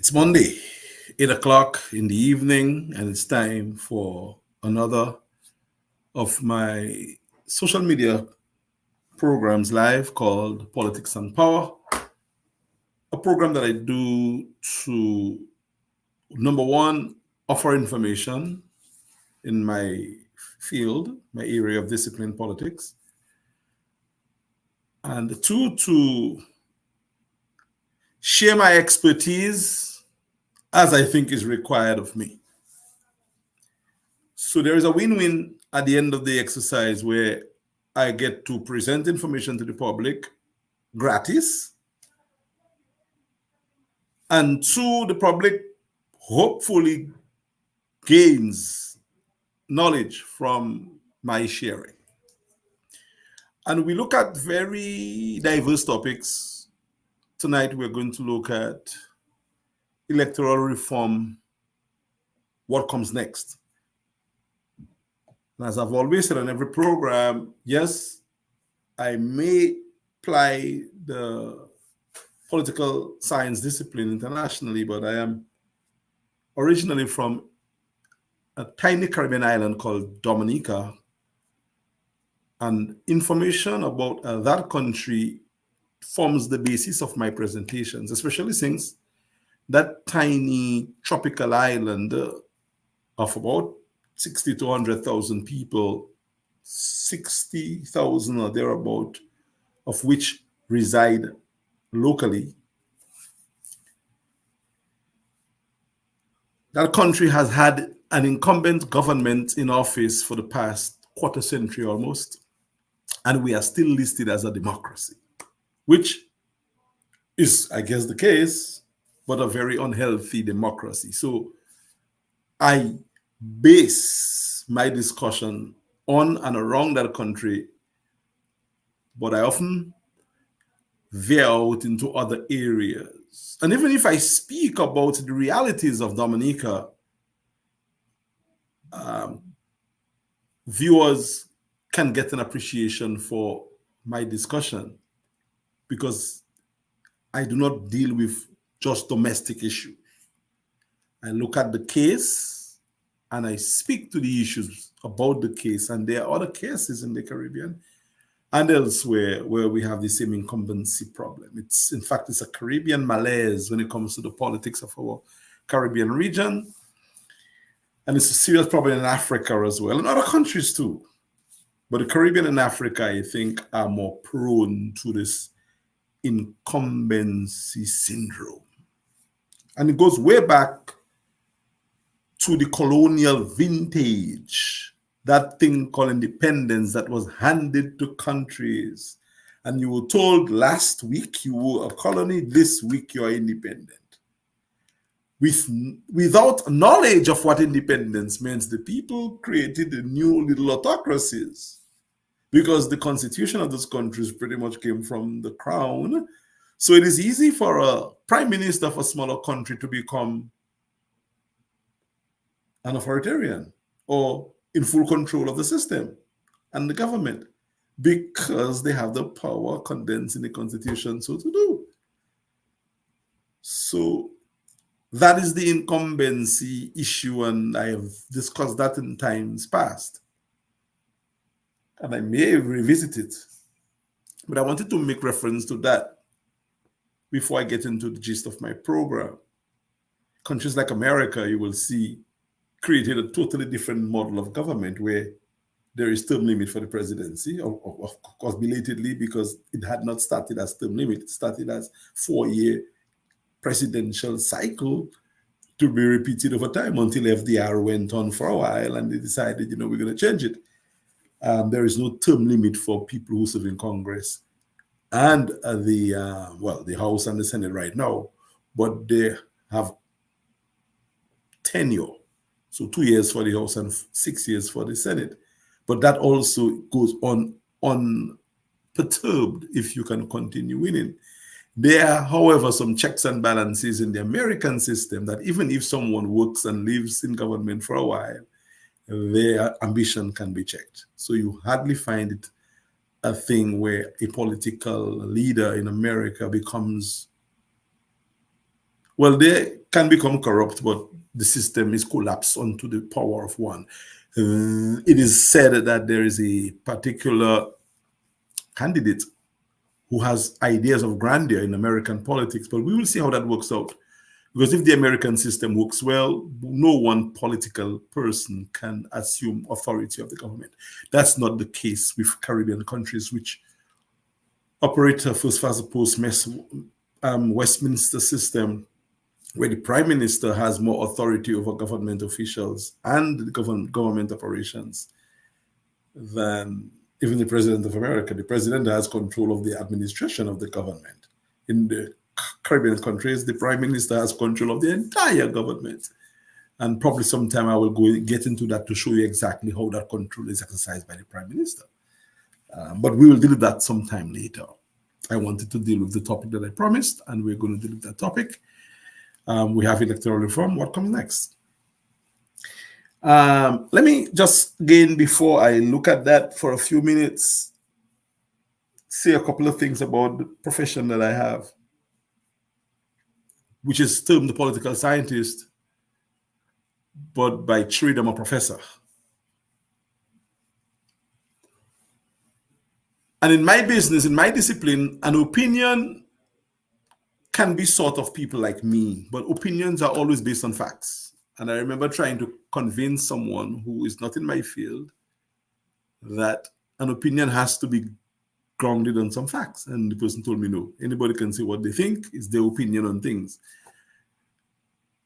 It's Monday, 8 o'clock in the evening, and it's time for another of my social media programs live called Politics and Power, a program that I do to, number one, offer information in my field, my area of discipline, politics, and two, to share my expertise as I think is required of me. So there is a win-win at the end of the exercise where I get to present information to the public gratis, and two, the public hopefully gains knowledge from my sharing. And we look at very diverse topics. Tonight we're going to look at electoral reform, what comes next. And as I've always said on every program, yes, I may apply the political science discipline internationally, but I am originally from a tiny Caribbean island called Dominica, and information about that country forms the basis of my presentations, especially since that tiny tropical island of about 60 to 100,000 people, 60,000 or thereabout, of which reside locally. That country has had an incumbent government in office for the past quarter century almost, and we are still listed as a democracy, which is, I guess, the case, but a very unhealthy democracy. So I base my discussion on and around that country, but I often veer out into other areas. And even if I speak about the realities of Dominica, viewers can get an appreciation for my discussion because I do not deal with just domestic issues. I look at the case and I speak to the issues about the case, and there are other cases in the Caribbean and elsewhere where we have the same incumbency problem. In fact, it's a Caribbean malaise when it comes to the politics of our Caribbean region. And it's a serious problem in Africa as well, and other countries too. But the Caribbean and Africa, I think, are more prone to this incumbency syndrome. And it goes way back to the colonial vintage, that thing called independence that was handed to countries. And you were told last week you were a colony, this week you are independent. Without knowledge of what independence means, the people created the new little autocracies because the constitution of those countries pretty much came from the crown. So it is easy for a prime minister of a smaller country to become an authoritarian or in full control of the system and the government because they have the power condensed in the constitution so to do. So that is the incumbency issue, and I have discussed that in times past. And I may revisit it. But I wanted to make reference to that before I get into the gist of my program. Countries like America, you will see, created a totally different model of government where there is term limit for the presidency, of course belatedly because it had not started as term limit. It started as 4-year presidential cycle to be repeated over time until FDR went on for a while and they decided, we're going to change it. There is no term limit for people who serve in Congress and the House and the Senate right now, but they have tenure. So 2 years for the House and 6 years for the Senate. But that also goes on unperturbed if you can continue winning. There are, however, some checks and balances in the American system that even if someone works and lives in government for a while, their ambition can be checked. So you hardly find it a thing where a political leader in America becomes Well, they can become corrupt, but the system is collapsed onto the power of one. It is said that there is a particular candidate who has ideas of grandeur in American politics, but we will see how that works out. Because if the American system works well, no one political person can assume authority of the government. That's not the case with Caribbean countries, which operate a first past post Westminster system, where the prime minister has more authority over government officials and the government operations than even the president of America. The president has control of the administration of the government. In the Caribbean countries, the prime minister has control of the entire government. And probably sometime I will get into that to show you exactly how that control is exercised by the prime minister. But we will deal with that sometime later. I wanted to deal with the topic that I promised, and we're going to deal with that topic. We have electoral reform. What comes next? Let me just, again, before I look at that for a few minutes, say a couple of things about the profession that I have, which is termed the political scientist, but by trade I'm a professor. And in my business, in my discipline, an opinion can be sort of people like me, but opinions are always based on facts. And I remember trying to convince someone who is not in my field that an opinion has to be grounded on some facts. And the person told me, no, anybody can say what they think, it's their opinion on things.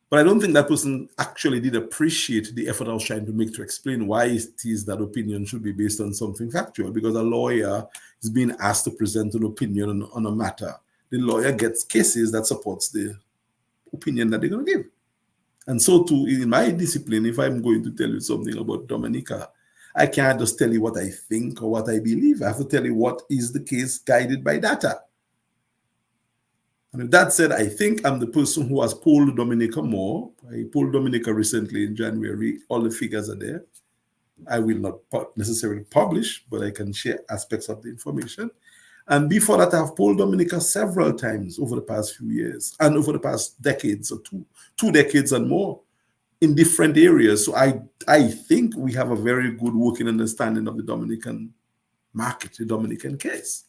But I don't think that person actually did appreciate the effort I was trying to make to explain why it is that opinion should be based on something factual. Because a lawyer is being asked to present an opinion on a matter. The lawyer gets cases that supports the opinion that they're going to give. And so too, in my discipline, if I'm going to tell you something about Dominica, I can't just tell you what I think or what I believe. I have to tell you what is the case guided by data. And with that said, I think I'm the person who has polled Dominica more. I polled Dominica recently in January. All the figures are there. I will not necessarily publish, but I can share aspects of the information. And before that, I've polled Dominica several times over the past few years and over the past decades or two decades and more in different areas. So I think we have a very good working understanding of the Dominican market, the Dominican case.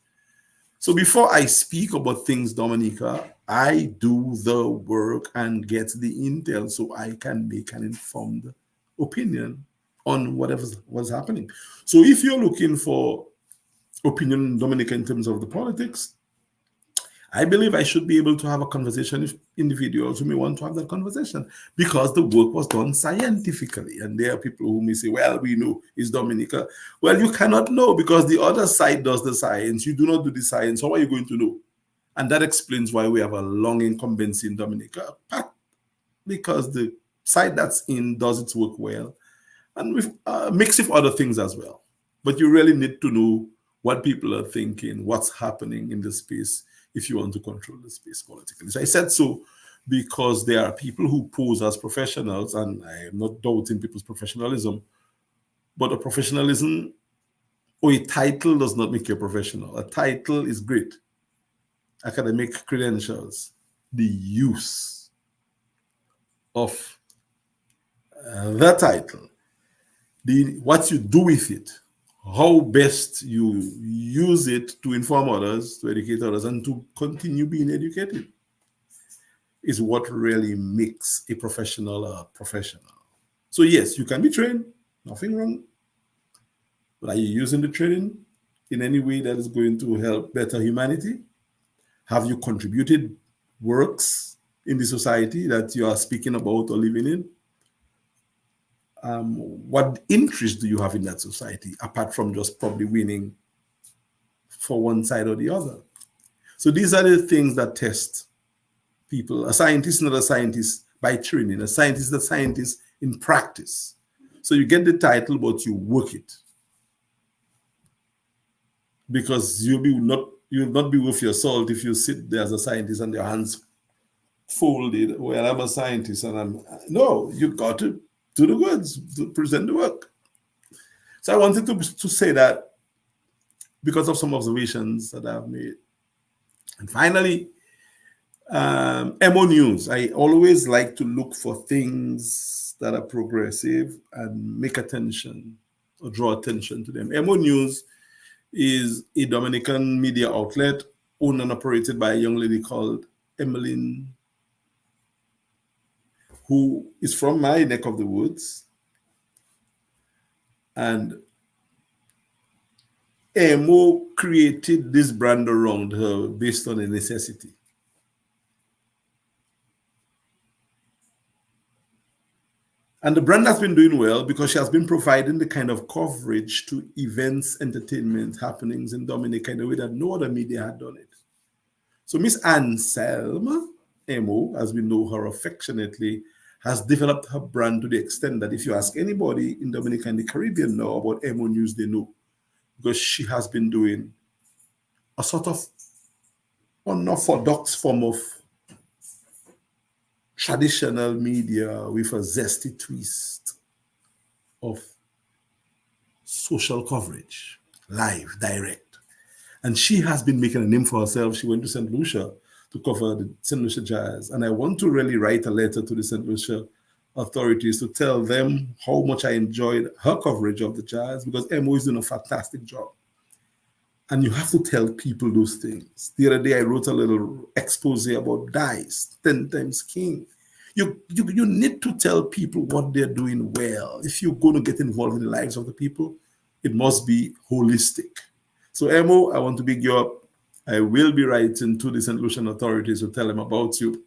So before I speak about things, Dominica, I do the work and get the intel so I can make an informed opinion on what's happening. So if you're looking for opinion in Dominica in terms of the politics, I believe I should be able to have a conversation with individuals who may want to have that conversation because the work was done scientifically. And there are people who may say, well, we know it's Dominica. Well, you cannot know because the other side does the science. You do not do the science. How are you going to know? And that explains why we have a long incumbency in Dominica, because the side that's in does its work well and with mix of other things as well. But you really need to know what people are thinking, what's happening in the space if you want to control the space politically. So I said so because there are people who pose as professionals, and I am not doubting people's professionalism, but a professionalism or a title does not make you a professional. A title is great. Academic credentials, the use of the title, what you do with it, how best you use it to inform others, to educate others, and to continue being educated is what really makes a professional a professional. So yes, you can be trained, nothing wrong. But are you using the training in any way that is going to help better humanity? Have you contributed works in the society that you are speaking about or living in? What interest do you have in that society, apart from just probably winning for one side or the other? So these are the things that test people. A scientist is not a scientist by training. A scientist is a scientist in practice. So you get the title, but you work it. Because you'll not be worth your salt if you sit there as a scientist and your hands folded. Well, I'm a scientist and no, you got to do the goods, to present the work. So I wanted to say that because of some observations that I've made. And finally, MO News. I always like to look for things that are progressive and make attention or draw attention to them. MO News is a Dominican media outlet owned and operated by a young lady called Emmeline, who is from my neck of the woods. And MO created this brand around her based on a necessity. And the brand has been doing well because she has been providing the kind of coverage to events, entertainment happenings in Dominica in a way that no other media had done it. So Miss Anselm, MO, as we know her affectionately, has developed her brand to the extent that if you ask anybody in Dominica and the Caribbean now about MO News, they know, because she has been doing a sort of unorthodox form of traditional media with a zesty twist of social coverage, live, direct. And she has been making a name for herself. She went to St. Lucia to cover the St. Lucia Jazz. And I want to really write a letter to the St. Lucia authorities to tell them how much I enjoyed her coverage of the Jazz, because MO is doing a fantastic job. And you have to tell people those things. The other day, I wrote a little expose about Dice, 10 times king. You need to tell people what they're doing well. If you're going to get involved in the lives of the people, it must be holistic. So, Mo, I want to big you up. I will be writing to the St. Lucian authorities to tell them about you.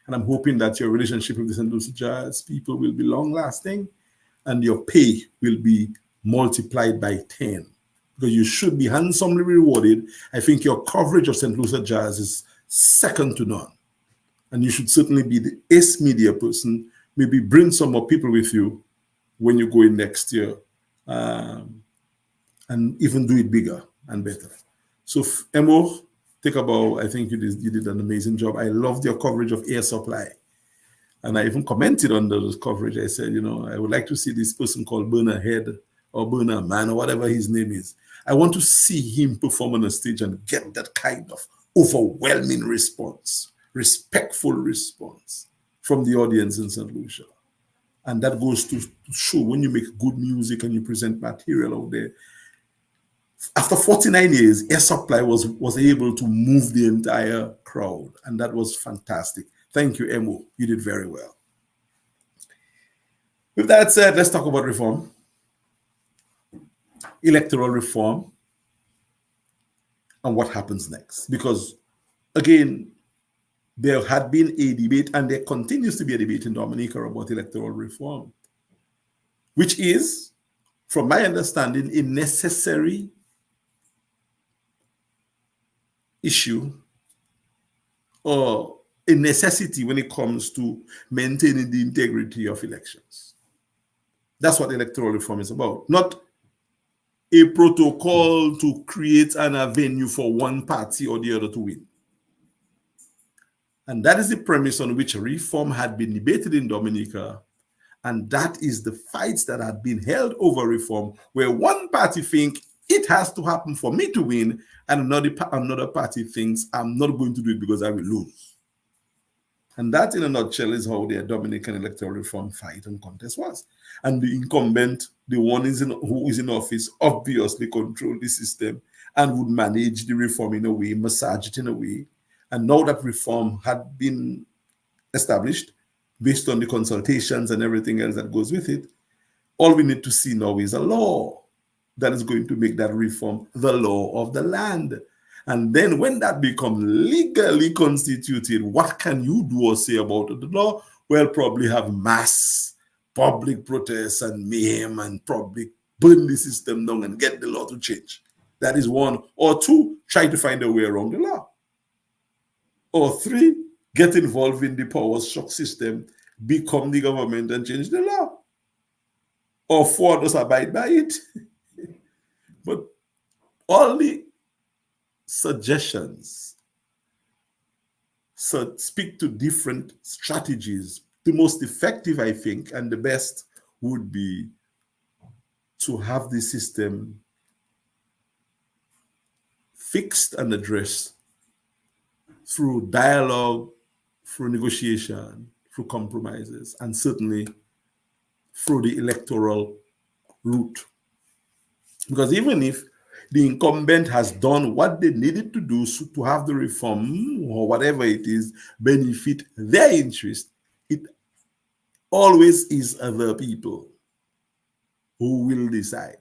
And I'm hoping that your relationship with the St. Lucia Jazz people will be long-lasting and your pay will be multiplied by 10. Because you should be handsomely rewarded. I think your coverage of St. Lucia Jazz is second to none. And you should certainly be the ace media person. Maybe bring some more people with you when you go in next year. And even do it bigger and better. So, Mo, take a bow. I think you did an amazing job. I loved your coverage of air supply. And I even commented on those coverage. I said, I would like to see this person called Burner Head or Burner Man or whatever his name is. I want to see him perform on a stage and get that kind of overwhelming response, respectful response from the audience in St. Lucia. And that goes to show when you make good music and you present material out there. After 49 years, Air Supply was able to move the entire crowd. And that was fantastic. Thank you, Mo. You did very well. With that said, let's talk about reform. Electoral reform and what happens next. Because, again, there had been a debate and there continues to be a debate in Dominica about electoral reform, which is, from my understanding, a necessary issue or a necessity when it comes to maintaining the integrity of elections. That's what electoral reform is about, not a protocol to create an avenue for one party or the other to win. And that is the premise on which reform had been debated in Dominica. And that is the fights that had been held over reform, where one party thinks it has to happen for me to win, and another party thinks I'm not going to do it because I will lose. And that, in a nutshell, is how the Dominican electoral reform fight and contest was. And the incumbent, the one who is in office, obviously controlled the system and would manage the reform in a way, massage it in a way. And now that reform had been established, based on the consultations and everything else that goes with it, all we need to see now is a law that is going to make that reform the law of the land. And then when that becomes legally constituted, what can you do or say about the law? Well, probably have mass public protests and mayhem and probably burn the system down and get the law to change. That is one. Or two, try to find a way around the law. Or three, get involved in the power shock system, become the government and change the law. Or four, just abide by it. But all the suggestions speak to different strategies. The most effective, I think, and the best would be to have the system fixed and addressed through dialogue through negotiation, through compromises, and certainly through the electoral route. Because even if the incumbent has done what they needed to do to have the reform or whatever it is benefit their interest, it always is other people who will decide.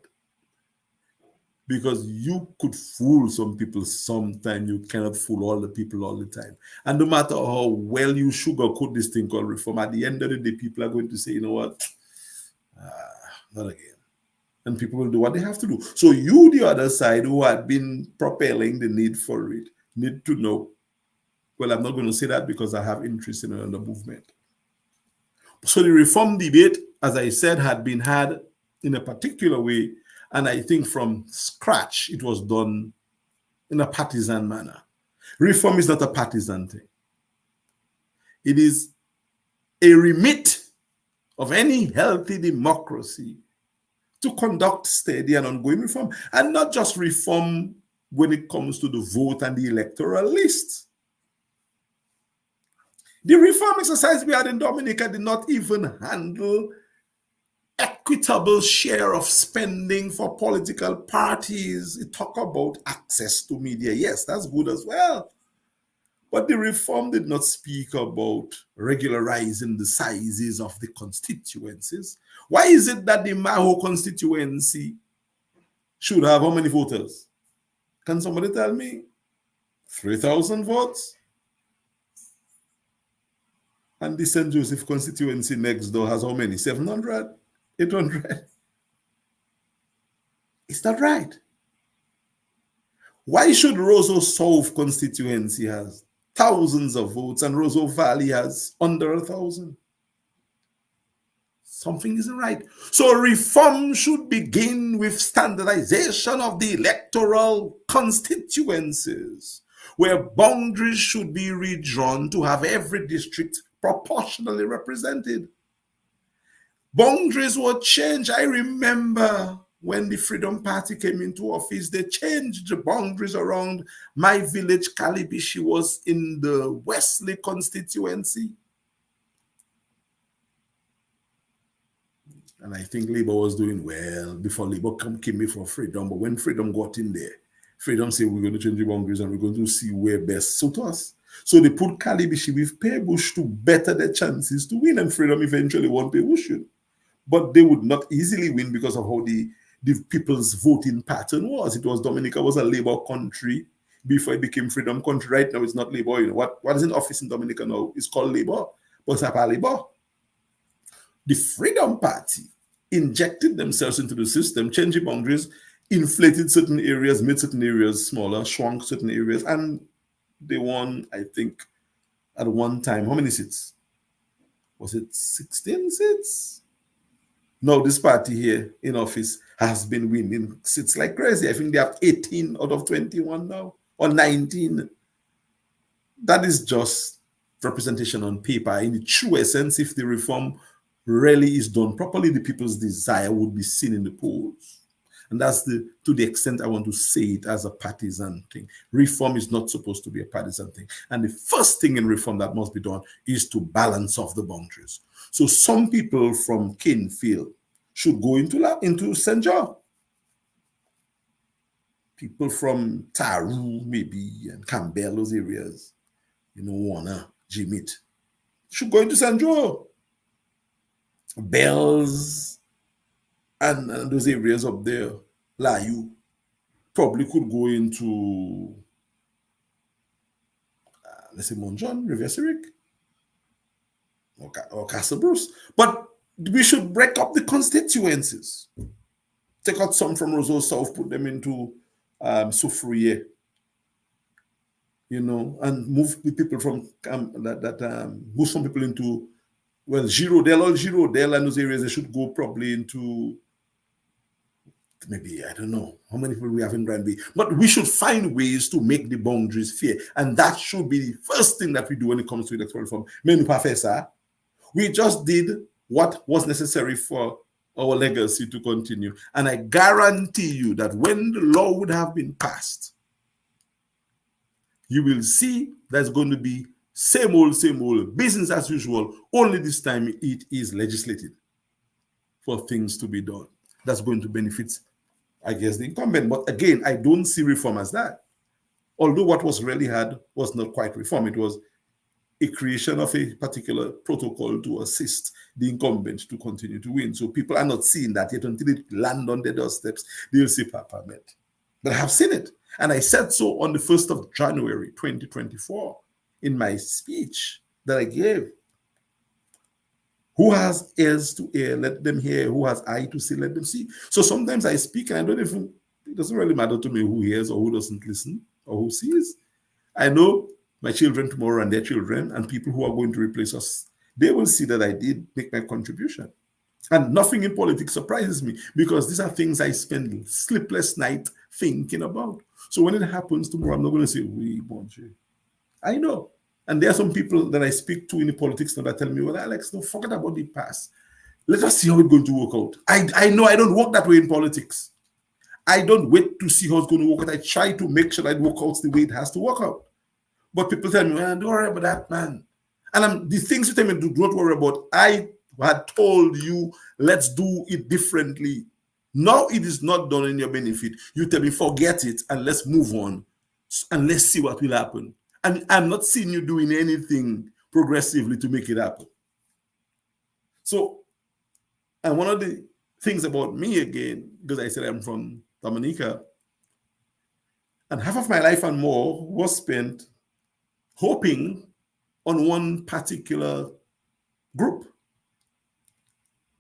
Because you could fool some people sometime, you cannot fool all the people all the time. And no matter how well you sugarcoat this thing called reform, at the end of the day, people are going to say, you know what, not again. And people will do what they have to do. So you, the other side, who had been propelling the need for it, need to know, well, I'm not going to say that because I have interest in the movement. So the reform debate, as I said, had been had in a particular way. And I think from scratch, it was done in a partisan manner. Reform is not a partisan thing. It is a remit of any healthy democracy to conduct steady and ongoing reform, and not just reform when it comes to the vote and the electoral list. The reform exercise we had in Dominica did not even handle equitable share of spending for political parties. It talked about access to media. Yes, that's good as well. But the reform did not speak about regularizing the sizes of the constituencies. Why is it that the Maho constituency should have how many voters? Can somebody tell me? 3,000 votes? And the St. Joseph constituency next door has how many? 700? 800? Is that right? Why should Roseau South constituency has thousands of votes and Roseau Valley has under 1,000? Something isn't right. So reform should begin with standardization of the electoral constituencies, where boundaries should be redrawn to have every district proportionally represented. Boundaries were changed. I remember when the Freedom Party came into office, they changed the boundaries around my village. Calibishi was in the Wesley constituency. And I think Labour was doing well before Labour came before Freedom. But when Freedom got in there, Freedom said, we're going to change the boundaries and we're going to see where best suit us. So they put Calibishi with Pebush to better their chances to win. And Freedom eventually won Pebush. But they would not easily win because of how the people's voting pattern was. It was Dominica was a Labour country before it became Freedom country. Right now, it's not Labour. You know what is in office in Dominica now? It's called Labour, but it's not Labour. The Freedom Party injected themselves into the system, changing boundaries, inflated certain areas, made certain areas smaller, shrunk certain areas, and they won, I think, at one time. How many seats? Was it 16 seats? No, this party here in office has been winning seats like crazy. I think they have 18 out of 21 now, or 19. That is just representation on paper. In the true essence, if the reform really is done properly, the people's desire would be seen in the polls. And that's to the extent I want to say it as a partisan thing. Reform is not supposed to be a partisan thing. And the first thing in reform that must be done is to balance off the boundaries. So some people from Canefield should go into St. John. People from Taru, maybe, and Campbell, those areas, Warner, Jimit, should go into St. Joe. Bells and those areas up there, Layu, probably could go into, let's say, Mount John, River Cyric, or Castle Bruce. But we should break up the constituencies. Take out some from Roseau South, put them into Soufriere, and move the people from move some people into, well, Girodale and those areas. They should go probably into, maybe, I don't know how many people we have in Granby, but we should find ways to make the boundaries fair. And that should be the first thing that we do when it comes to electoral reform. Menu Professor, we just did what was necessary for our legacy to continue. And I guarantee you that when the law would have been passed, you will see there's going to be same old, business as usual. Only this time it is legislated for things to be done. That's going to benefit, I guess, the incumbent. But again, I don't see reform as that. Although what was really had was not quite reform. It was a creation of a particular protocol to assist the incumbent to continue to win. So people are not seeing that yet. Until it land on their doorsteps, they'll say Papa met. But I have seen it. And I said so on the 1st of January, 2024, in my speech that I gave. Who has ears to hear, let them hear. Who has eye to see, let them see. So sometimes I speak and I don't even, it doesn't really matter to me who hears or who doesn't listen or who sees. I know my children tomorrow and their children and people who are going to replace us, they will see that I did make my contribution. And nothing in politics surprises me because these are things I spend sleepless night thinking about. So when it happens tomorrow, I'm not going to say, oui, bon Dieu. I know. And there are some people that I speak to in the politics now that tell me, well, Alex, don't forget about the past. Let us see how it's going to work out. I know I don't work that way in politics. I don't wait to see how it's going to work out. I try to make sure that it works out the way it has to work out. But people tell me, well, don't worry about that, man. And the things you tell me, do not worry about, I had told you, let's do it differently. Now it is not done in your benefit. You tell me, forget it, and let's move on. And let's see what will happen. And I'm not seeing you doing anything progressively to make it happen. So, and one of the things about me again, because I said I'm from Dominica, and half of my life and more was spent hoping on one particular group.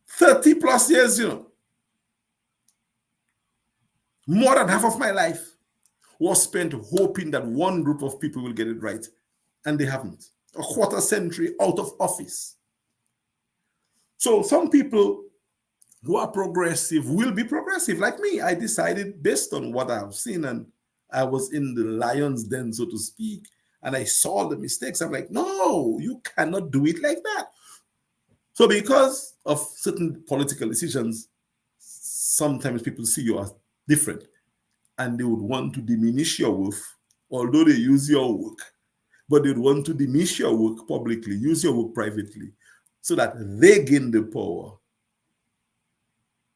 30 plus years, more than half of my life was spent hoping that one group of people will get it right, and they haven't. A quarter century out of office. So some people who are progressive will be progressive, like me. I decided based on what I've seen, and I was in the lion's den, so to speak, and I saw the mistakes. I'm like, no, you cannot do it like that. So because of certain political decisions, sometimes people see you as different and they would want to diminish your worth, although they use your work, but they'd want to diminish your work publicly, use your work privately, so that they gain the power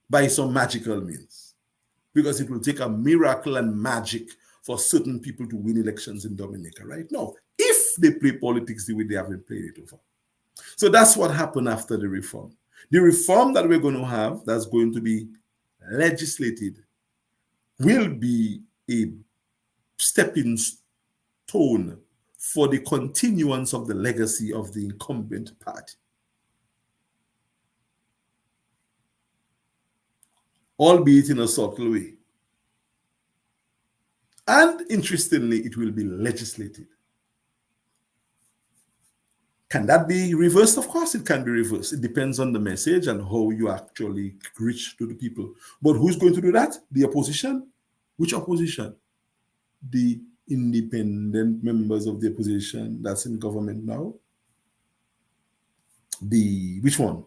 by some magical means. Because it will take a miracle and magic for certain people to win elections in Dominica right now, if they play politics the way they have been playing it over. So that's what happened after the reform. The reform that we're going to have, that's going to be legislated, will be a stepping stone for the continuance of the legacy of the incumbent party. Albeit in a subtle way. And interestingly, it will be legislated. Can that be reversed? Of course, it can be reversed. It depends on the message and how you actually reach to the people. But who's going to do that? The opposition? Which opposition? The independent members of the opposition that's in government now. Which one?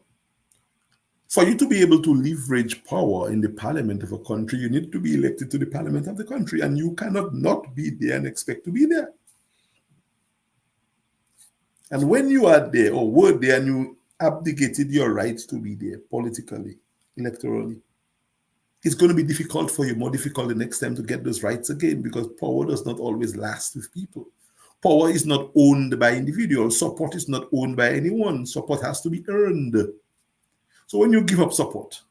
For you to be able to leverage power in the parliament of a country, you need to be elected to the parliament of the country, and you cannot not be there and expect to be there. And when you are there or were there and you abdicated your rights to be there politically, electorally, it's going to be difficult for you, more difficult the next time to get those rights again, because power does not always last with people. Power is not owned by individuals. Support is not owned by anyone. Support has to be earned. So when you give up support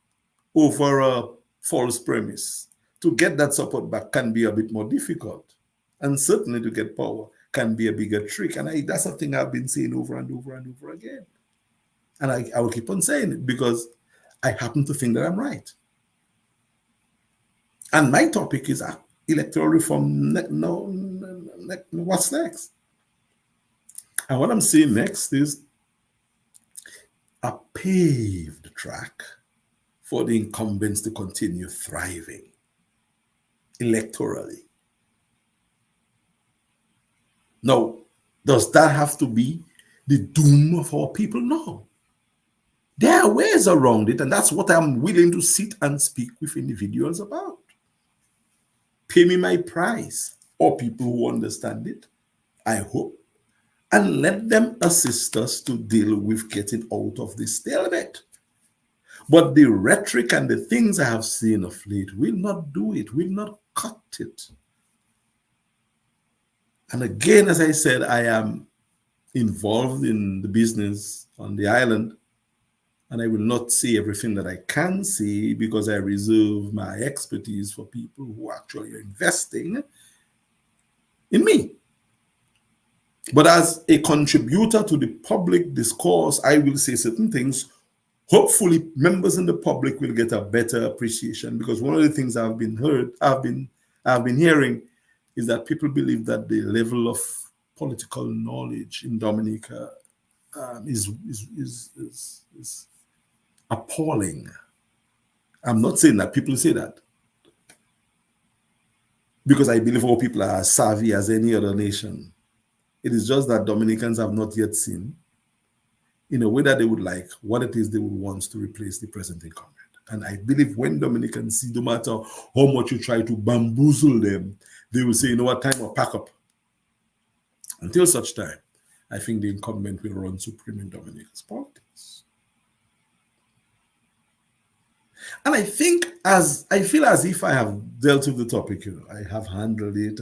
over a false premise, to get that support back can be a bit more difficult. And certainly to get power can be a bigger trick. And that's a thing I've been saying over and over and over again. And I will keep on saying it because I happen to think that I'm right. And my topic is electoral reform. What's next? And what I'm saying next is a paved track for the incumbents to continue thriving electorally. Now, does that have to be the doom of our people? No. There are ways around it, and that's what I'm willing to sit and speak with individuals about. Pay me my price, or people who understand it, I hope, and let them assist us to deal with getting out of this stalemate. But the rhetoric and the things I have seen of late will not do it, will not cut it. And again, as I said, I am involved in the business on the island, and I will not say everything that I can say because I reserve my expertise for people who actually are investing in me. But as a contributor to the public discourse, I will say certain things. Hopefully, members in the public will get a better appreciation, because one of the things I've been hearing is that people believe that the level of political knowledge in Dominica is appalling. I'm not saying that people say that, because I believe all people are as savvy as any other nation. It is just that Dominicans have not yet seen, in a way that they would like, what it is they would want to replace the present incumbent. And I believe when Dominicans see, no matter how much you try to bamboozle them, they will say, you know what, time will pack up. Until such time, I think the incumbent will run supreme in Dominica's politics. And I feel as if I have dealt with the topic, I have handled it.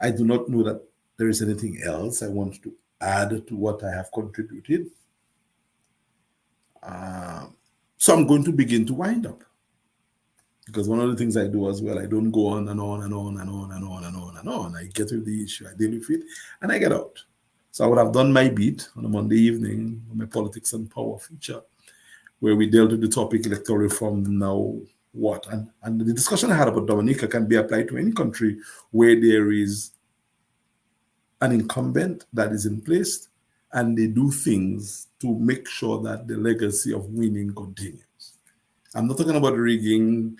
I do not know that there is anything else I want to add to what I have contributed. So I'm going to begin to wind up, because one of the things I do as well, I don't go on and on and on and on and on and on and on. I get with the issue, I deal with it, and I get out. So I would have done my beat on a Monday evening on my Politics and Power feature, where we dealt with the topic electoral reform. Now what? And the discussion I had about Dominica can be applied to any country where there is an incumbent that is in place, and they do things to make sure that the legacy of winning continues. I'm not talking about rigging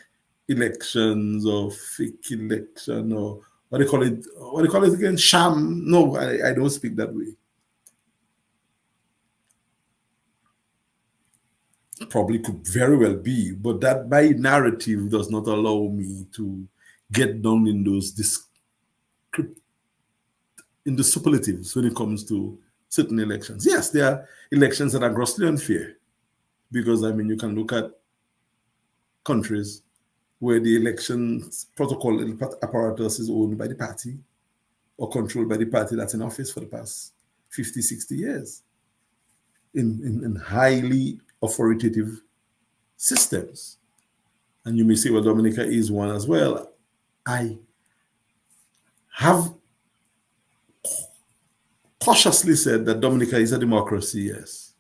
elections or fake election, or what do you call it again? Sham. No, I don't speak that way. Probably could very well be, but that my narrative does not allow me to get down in in the superlatives when it comes to certain elections. Yes, there are elections that are grossly unfair, because you can look at countries where the elections protocol apparatus is owned by the party or controlled by the party that's in office for the past 50, 60 years in highly authoritative systems. And you may say, well, Dominica is one as well. I have cautiously said that Dominica is a democracy, yes.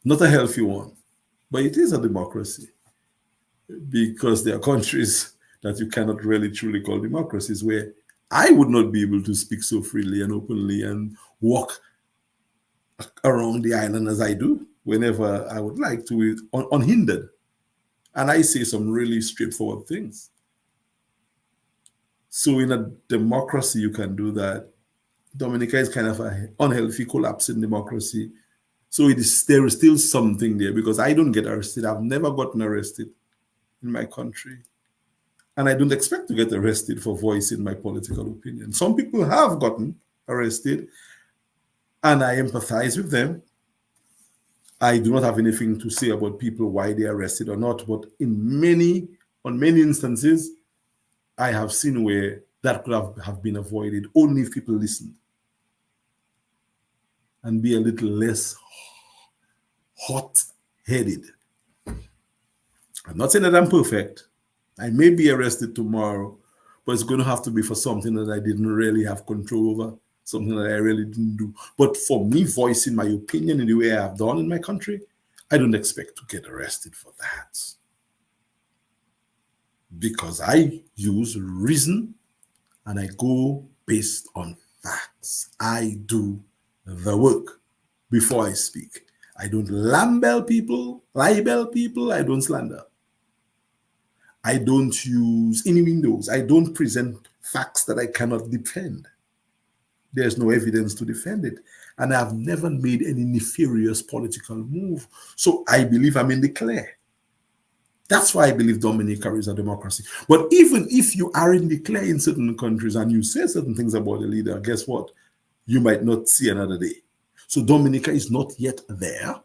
Not a healthy one, but it is a democracy, because there are countries that you cannot really truly call democracies, where I would not be able to speak so freely and openly and walk around the island as I do whenever I would like to, unhindered. And I say some really straightforward things. So in a democracy, you can do that. Dominica is kind of an unhealthy collapse in democracy. So there is still something there, because I don't get arrested. I've never gotten arrested in my country. And I don't expect to get arrested for voicing my political opinion. Some people have gotten arrested, and I empathize with them. I do not have anything to say about people, why they're arrested or not, but on many instances, I have seen where that could have been avoided only if people listened and be a little less hot-headed. I'm not saying that I'm perfect. I may be arrested tomorrow, but it's going to have to be for something that I didn't really have control over, something that I really didn't do. But for me voicing my opinion in the way I have done in my country, I don't expect to get arrested for that. Because I use reason and I go based on facts. I do the work before I speak. I don't libel people, I don't slander. I don't use innuendos. I don't present facts that I cannot defend. There's no evidence to defend it. And I've never made any nefarious political move. So I believe I'm in the clear. That's why I believe Dominica is a democracy. But even if you are in the clear in certain countries and you say certain things about the leader, guess what? you might not see another day. So Dominica is not yet there.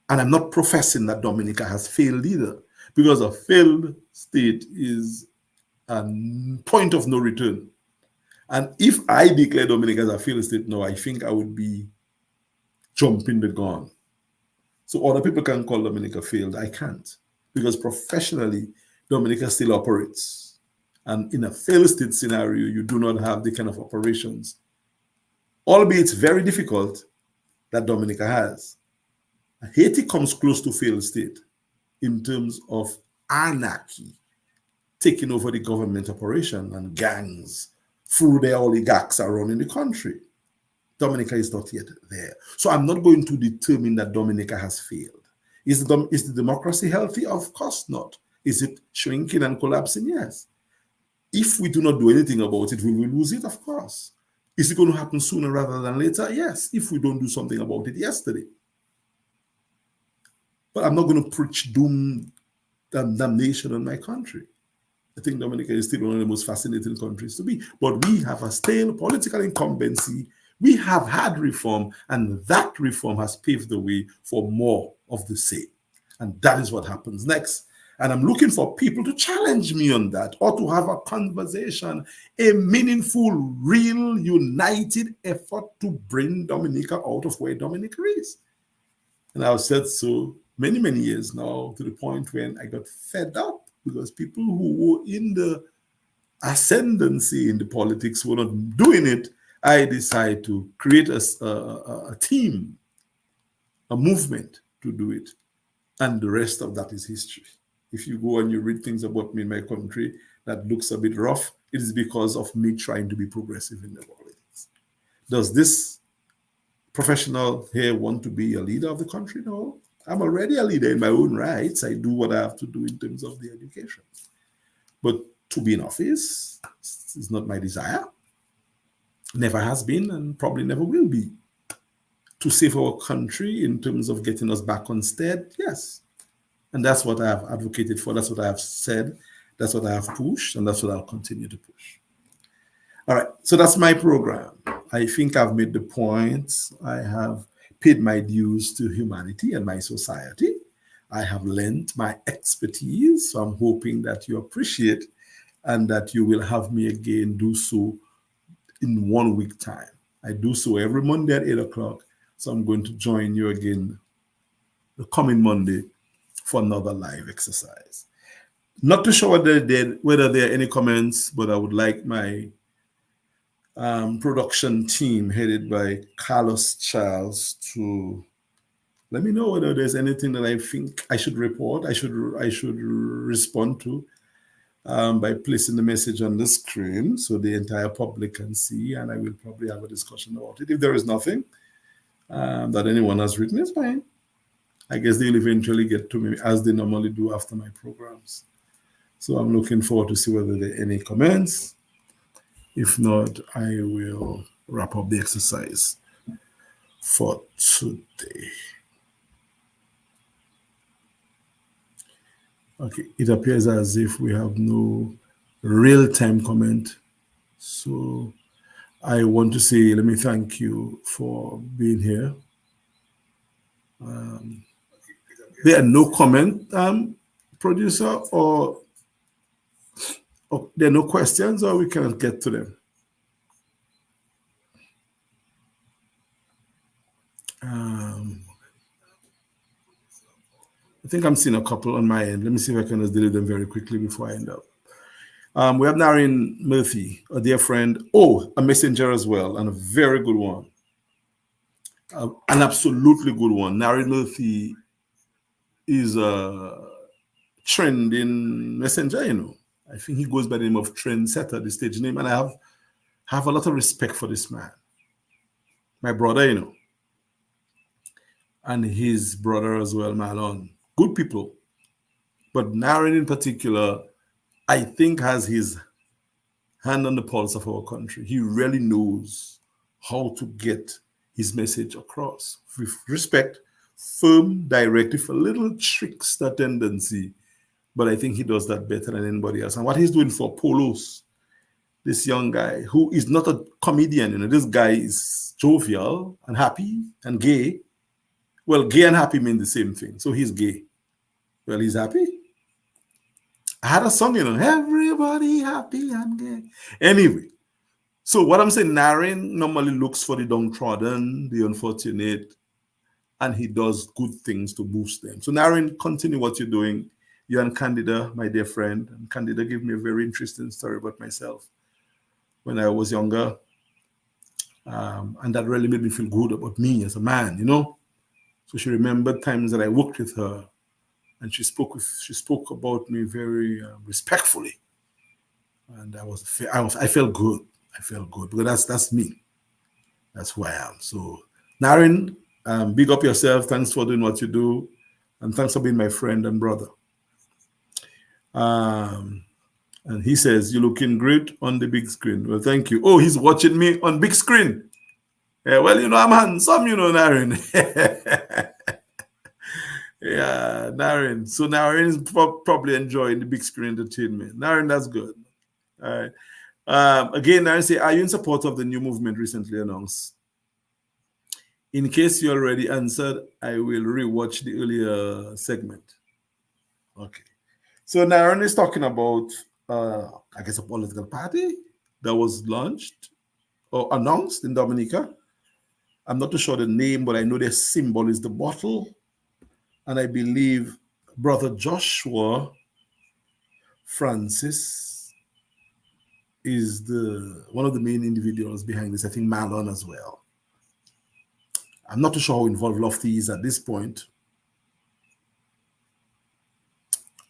And I'm not professing that Dominica has failed either, because a failed state is a point of no return. And if I declare Dominica as a failed state now, I think I would be jumping the gun. So other people can call Dominica failed. I can't, because professionally, Dominica still operates. And in a failed state scenario, you do not have the kind of operations, albeit it's very difficult, that Dominica has. Haiti comes close to failed state in terms of anarchy taking over the government operation and gangs through their oligarchs around in the country. Dominica is not yet there. So I'm not going to determine that Dominica has failed. Is the democracy healthy? Of course not. Is it shrinking and collapsing? Yes. If we do not do anything about it, will we lose it? Of course. Is it going to happen sooner rather than later? Yes, if we don't do something about it yesterday. But I'm not going to preach doom and damnation on my country. I think Dominica is still one of the most fascinating countries to be. But we have a stale political incumbency. We have had reform, and that reform has paved the way for more of the same. And that is what happens next. And I'm looking for people to challenge me on that, or to have a conversation, a meaningful, real, united effort to bring Dominica out of where Dominica is. And I've said so many, many years now, to the point when I got fed up, because people who were in the ascendancy in the politics were not doing it. I decided to create a team, a movement to do it. And the rest of that is history. If you go and you read things about me in my country that looks a bit rough, it is because of me trying to be progressive in the politics. Does this professional here want to be a leader of the country? No. I'm already a leader in my own rights. I do what I have to do in terms of the education. But to be in office is not my desire. Never has been, and probably never will be. To save our country in terms of getting us back on stead, yes. And that's what I have advocated for. That's what I have said. That's what I have pushed, and that's what I'll continue to push. All right, so that's my program. I think I've made the points. I have paid my dues to humanity and my society. I have lent my expertise, so I'm hoping that you appreciate and that you will have me again do so in 1 week time. I do so every Monday at 8 o'clock, so I'm going to join you again the coming Monday for another live exercise. Not too sure whether there are any comments, but I would like my production team headed by Carlos Charles to let me know whether there's anything that I think I should report, I should respond to by placing the message on the screen so the entire public can see, and I will probably have a discussion about it. If there is nothing that anyone has written, it's fine. I guess they'll eventually get to me as they normally do after my programs. So I'm looking forward to see whether there are any comments. If not, I will wrap up the exercise for today. Okay, it appears as if we have no real-time comment. So I want to say, let me thank you for being here. There are no comment, producer, or there are no questions, or we cannot get to them. I think I'm seeing a couple on my end. Let me see if I can just delete them very quickly before I end up. We have Narine Murphy, a dear friend. Oh, a messenger as well, and a very good one. An absolutely good one. Narine Murphy is a trending messenger, you know. I think he goes by the name of Trendsetter, the stage name, and I have a lot of respect for this man. My brother, you know, and his brother as well, Marlon. Good people. But Narine in particular, I think, has his hand on the pulse of our country. He really knows how to get his message across with respect, firm, directive, a little trickster tendency. But I think he does that better than anybody else. And what he's doing for polos this young guy who is not a comedian. You know, this guy is jovial and happy and gay. Well, gay and happy mean the same thing. So he's gay. Well, he's happy. I had a song, you know, everybody happy and gay. Anyway, so what I'm saying, Naren normally looks for the downtrodden, the unfortunate, and he does good things to boost them. So Naren, continue what you're doing. You and Candida, my dear friend, and Candida gave me a very interesting story about myself when I was younger. And that really made me feel good about me as a man, you know. So she remembered times that I worked with her, and she spoke about me very respectfully, and I felt good. I felt good because that's me. That's who I am. So, Naren, big up yourself. Thanks for doing what you do, and thanks for being my friend and brother. And he says, "You're looking great on the big screen." Well, thank you. Oh, he's watching me on big screen. Yeah, well, you know, I'm handsome, you know, Naren. Yeah, Naren. So Naren is probably enjoying the big screen entertainment. Naren, that's good. All right. Again, Naren say, are you in support of the new movement recently announced? In case you already answered, I will rewatch the earlier segment. Okay. So Naren is talking about, I guess, a political party that was launched or announced in Dominica. I'm not too sure the name, but I know their symbol is the bottle. And I believe Brother Joshua Francis is one of the main individuals behind this. I think Marlon as well. I'm not too sure how involved Lofty is at this point.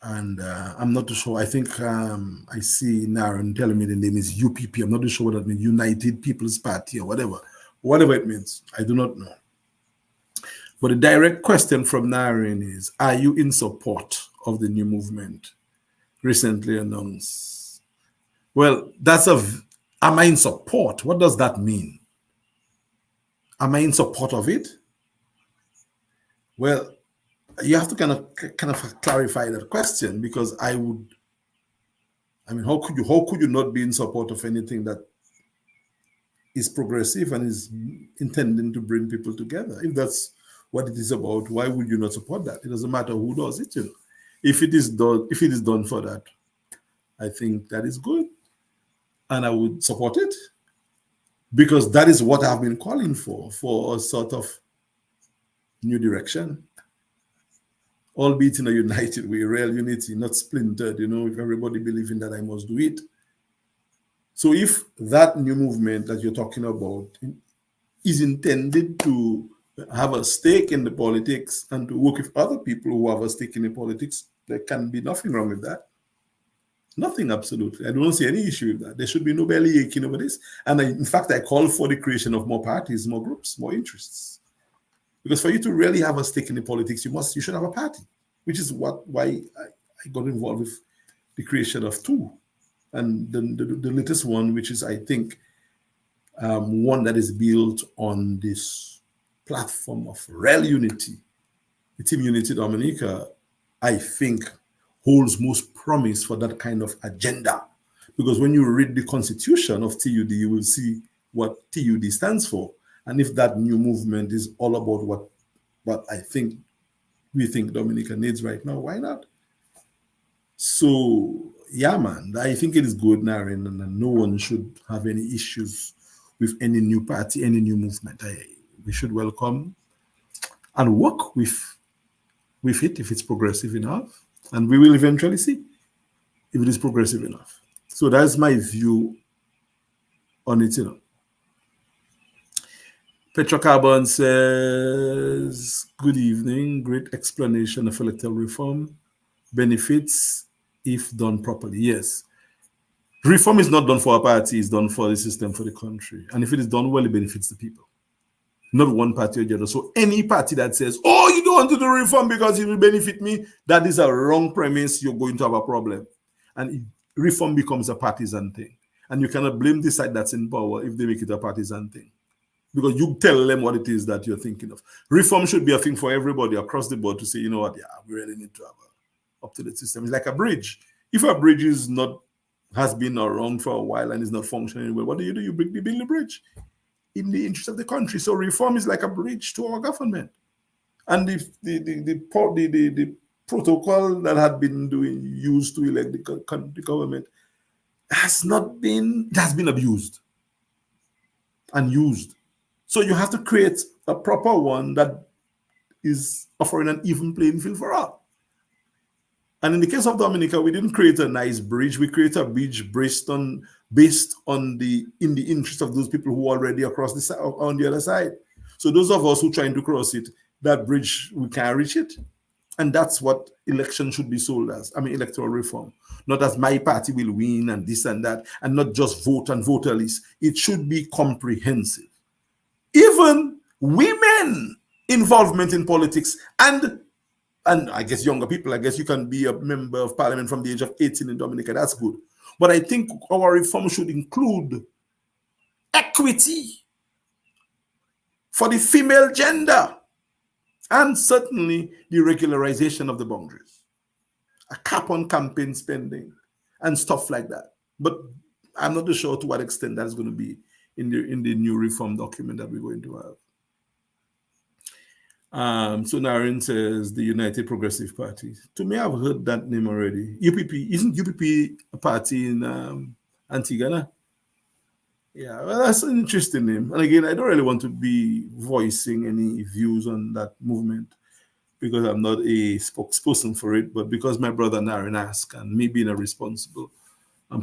And I'm not too sure. I think I see Naren telling me the name is UPP. I'm not too sure what that means, United People's Party or whatever. Whatever it means, I do not know. But the direct question from Naren is, are you in support of the new movement recently announced? Well, am I in support? What does that mean? Am I in support of it? Well, you have to kind of clarify that question, because how could you not be in support of anything that is progressive and is intending to bring people together? If that's what it is about, why would you not support that? It doesn't matter who does it, you know. If it is done for that, I think that is good, and I would support it, because that is what I've been calling for a sort of new direction, albeit in a united way, real unity, not splintered, you know, if everybody believing that I must do it. So if that new movement that you're talking about is intended to have a stake in the politics and to work with other people who have a stake in the politics, there can be nothing wrong with that. Nothing, absolutely. I don't see any issue with that. There should be no belly aching over this. And in fact, I call for the creation of more parties, more groups, more interests. Because for you to really have a stake in the politics, you should have a party, which is why I got involved with the creation of two. And the latest one, which is, I think, one that is built on this platform of real unity. The Team Unity Dominica, I think, holds most promise for that kind of agenda. Because when you read the constitution of TUD, you will see what TUD stands for. And if that new movement is all about what we think Dominica needs right now, why not? So, yeah, man, I think it is good, Naren, and no one should have any issues with any new party, any new movement. We should welcome and work with it if it's progressive enough. And we will eventually see if it is progressive enough. So that's my view on it, you know. Petrocarbon says, good evening, great explanation of electoral reform. Benefits if done properly. Yes. Reform is not done for a party, it's done for the system, for the country. And if it is done well, it benefits the people. Not one party or the other. So any party that says, oh, you don't want to do reform because it will benefit me, that is a wrong premise. You're going to have a problem. And reform becomes a partisan thing. And you cannot blame the side that's in power if they make it a partisan thing. Because you tell them what it is that you're thinking of. Reform should be a thing for everybody across the board to say, you know what, yeah, we really need to have a up-to-date system. It's like a bridge. If a bridge is not has been around for a while and is not functioning well. What do? You build the bridge in the interest of the country. So reform is like a bridge to our government. And the protocol that had been used to elect the government has been abused and used. So you have to create a proper one that is offering an even playing field for all. And in the case of Dominica, we didn't create a nice bridge. We created a bridge based on the interest of those people who are already across the side, on the other side. So those of us who are trying to cross it, that bridge, we can't reach it. And that's what election should be sold as. I mean, electoral reform. Not as my party will win and this and that, and not just vote and voter list. It should be comprehensive. Even women involvement in politics and I guess younger people, I guess you can be a member of parliament from the age of 18 in Dominica. That's good. But I think our reform should include equity for the female gender and certainly the regularization of the boundaries, a cap on campaign spending and stuff like that. But I'm not sure to what extent that's going to be in the new reform document that we're going to have. So Naren says the United Progressive Party. To me, I've heard that name already. UPP, isn't UPP a party in Antigua? Yeah, well, that's an interesting name. And again, I don't really want to be voicing any views on that movement because I'm not a spokesperson for it, but because my brother Naren asked, and me being a responsible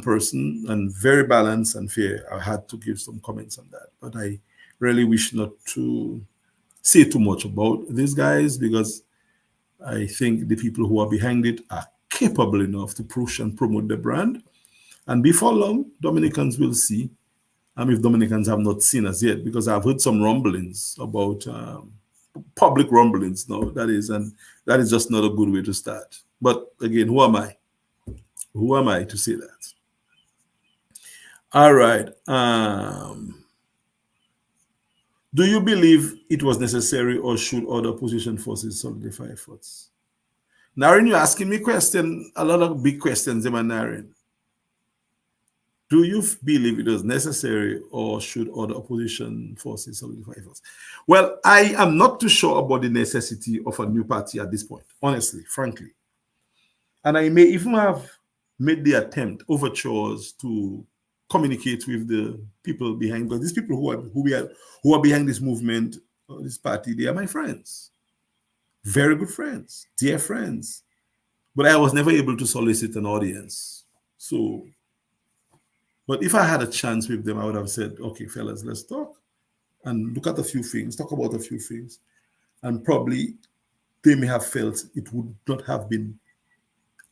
person and very balanced and fair, I had to give some comments on that. But I really wish not to say too much about these guys because I think the people who are behind it are capable enough to push and promote the brand. And before long, Dominicans will see. If Dominicans have not seen us yet, because I've heard some rumblings about public rumblings now, that is just not a good way to start. But again, who am I? Who am I to say that? All right. Do you believe it was necessary or should other opposition forces solidify efforts? Naren, you're asking me a lot of big questions, Naren. Do you believe it was necessary or should other opposition forces solidify efforts? Well, I am not too sure about the necessity of a new party at this point, honestly, frankly. And I may even have made the attempt, overtures to communicate with the people behind, because these people who are behind this movement or this party, they are my friends. Very good friends, dear friends. But I was never able to solicit an audience. So, but if I had a chance with them, I would have said, okay, fellas, let's talk and look at a few things, talk about a few things. And probably they may have felt it would not have been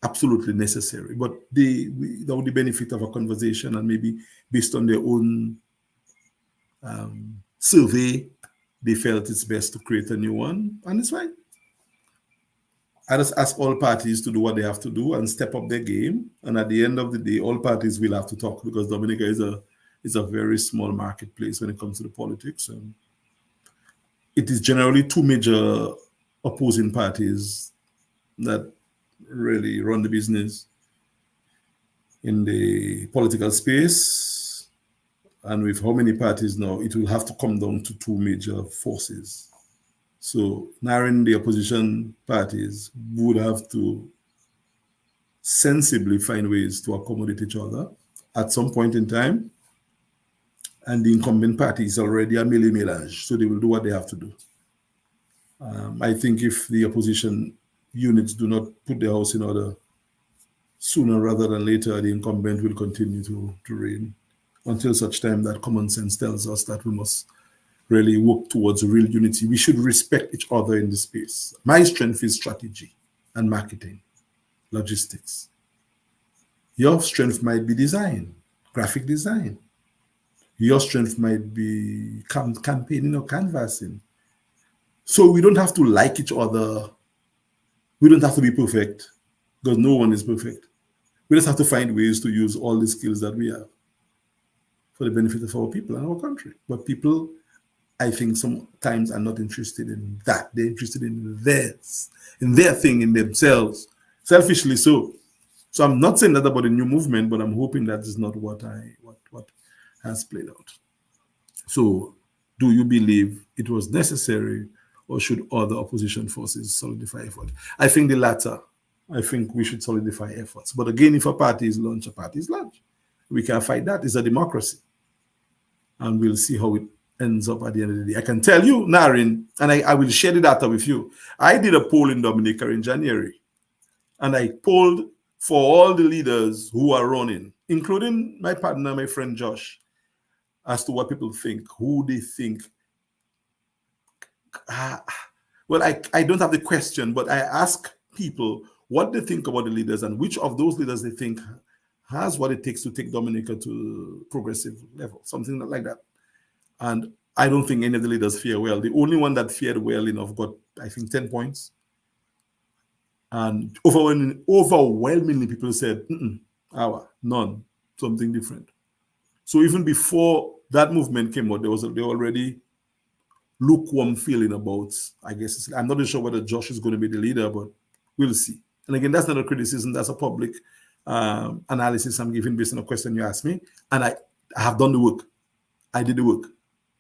absolutely necessary, but without the benefit of a conversation and maybe based on their own survey, they felt it's best to create a new one, and it's fine. I just ask all parties to do what they have to do and step up their game. And at the end of the day, all parties will have to talk because Dominica is a very small marketplace when it comes to the politics. And it is generally two major opposing parties that really run the business in the political space. And with how many parties now, it will have to come down to two major forces. So Naren, the opposition parties would have to sensibly find ways to accommodate each other at some point in time. And the incumbent party is already a melee-melange, so they will do what they have to do. I think if the opposition units do not put their house in order sooner rather than later, the incumbent will continue to reign until such time that common sense tells us that we must really work towards real unity. We should respect each other in the space. My strength is strategy and marketing, logistics. Your strength might be design, graphic design. Your strength might be campaigning or canvassing. So we don't have to like each other. We don't have to be perfect because no one is perfect. We just have to find ways to use all the skills that we have for the benefit of our people and our country. But people, I think, sometimes are not interested in that. They're interested in theirs, in their thing, in themselves, selfishly so. So I'm not saying that about a new movement, but I'm hoping that is not what has played out. So, do you believe it was necessary, or should other opposition forces solidify effort? I think the latter. I think we should solidify efforts. But again, if a party is launched, a party is launched. We can't fight that. It's a democracy. And we'll see how it ends up at the end of the day. I can tell you, Narin, and I will share the data with you. I did a poll in Dominica in January, and I polled for all the leaders who are running, including my partner, my friend Josh, as to what people think, who they think. Well, I don't have the question, but I ask people what they think about the leaders and which of those leaders they think has what it takes to take Dominica to progressive level, something like that. And I don't think any of the leaders fare well. The only one that fared well enough got, I think, 10 points. And overwhelmingly people said, none, something different. So even before that movement came out, there already lukewarm feeling about, I guess, I'm not sure whether Josh is going to be the leader, but we'll see. And again, that's not a criticism, that's a public analysis I'm giving based on a question you asked me. And I have done the work. I did the work.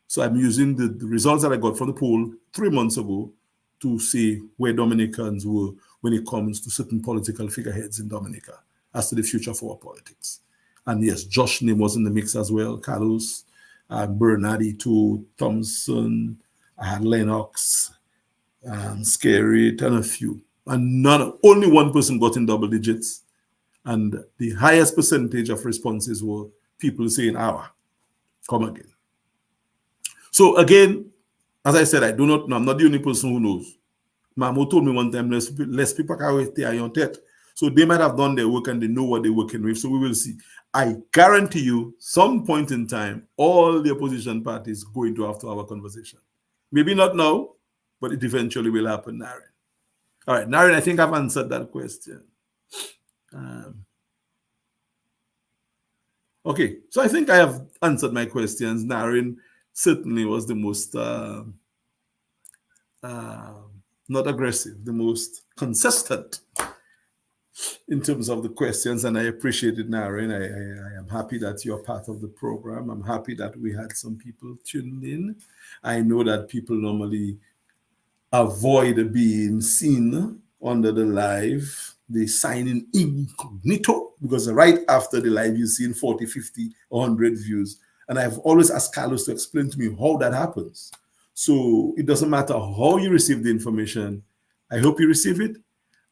So I'm using the results that I got from the poll 3 months ago to see where Dominicans were when it comes to certain political figureheads in Dominica as to the future for our politics. And yes, Josh's name was in the mix as well. Carlos, Bernardi too, Thompson, I had Lennox, Scary, and a few. And only one person got in double digits. And the highest percentage of responses were people saying, come again. So again, as I said, I do not know. I'm not the only person who knows. Mamo told me one time, less people can wait on that. So they might have done their work and they know what they're working with. So we will see. I guarantee you, some point in time, all the opposition parties going to have to have a conversation. Maybe not now, but it eventually will happen, Naren. All right, Naren, I think I've answered that question. Okay, so I think I have answered my questions. Naren certainly was the most not aggressive, the most consistent in terms of the questions, and I appreciate it, Naren. I am happy that you're part of the program. I'm happy that we had some people tuned in. I know that people normally avoid being seen under the live. They sign in incognito because right after the live, you're seeing 40, 50, 100 views. And I've always asked Carlos to explain to me how that happens. So it doesn't matter how you receive the information. I hope you receive it.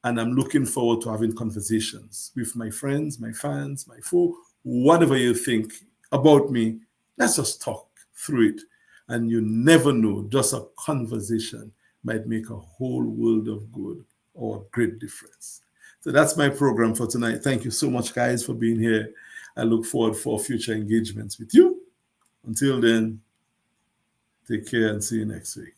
And I'm looking forward to having conversations with my friends, my fans, my foe, whatever you think about me. Let's just talk through it. And you never know, just a conversation might make a whole world of good or a great difference. So that's my program for tonight. Thank you so much, guys, for being here. I look forward for future engagements with you. Until then, take care and see you next week.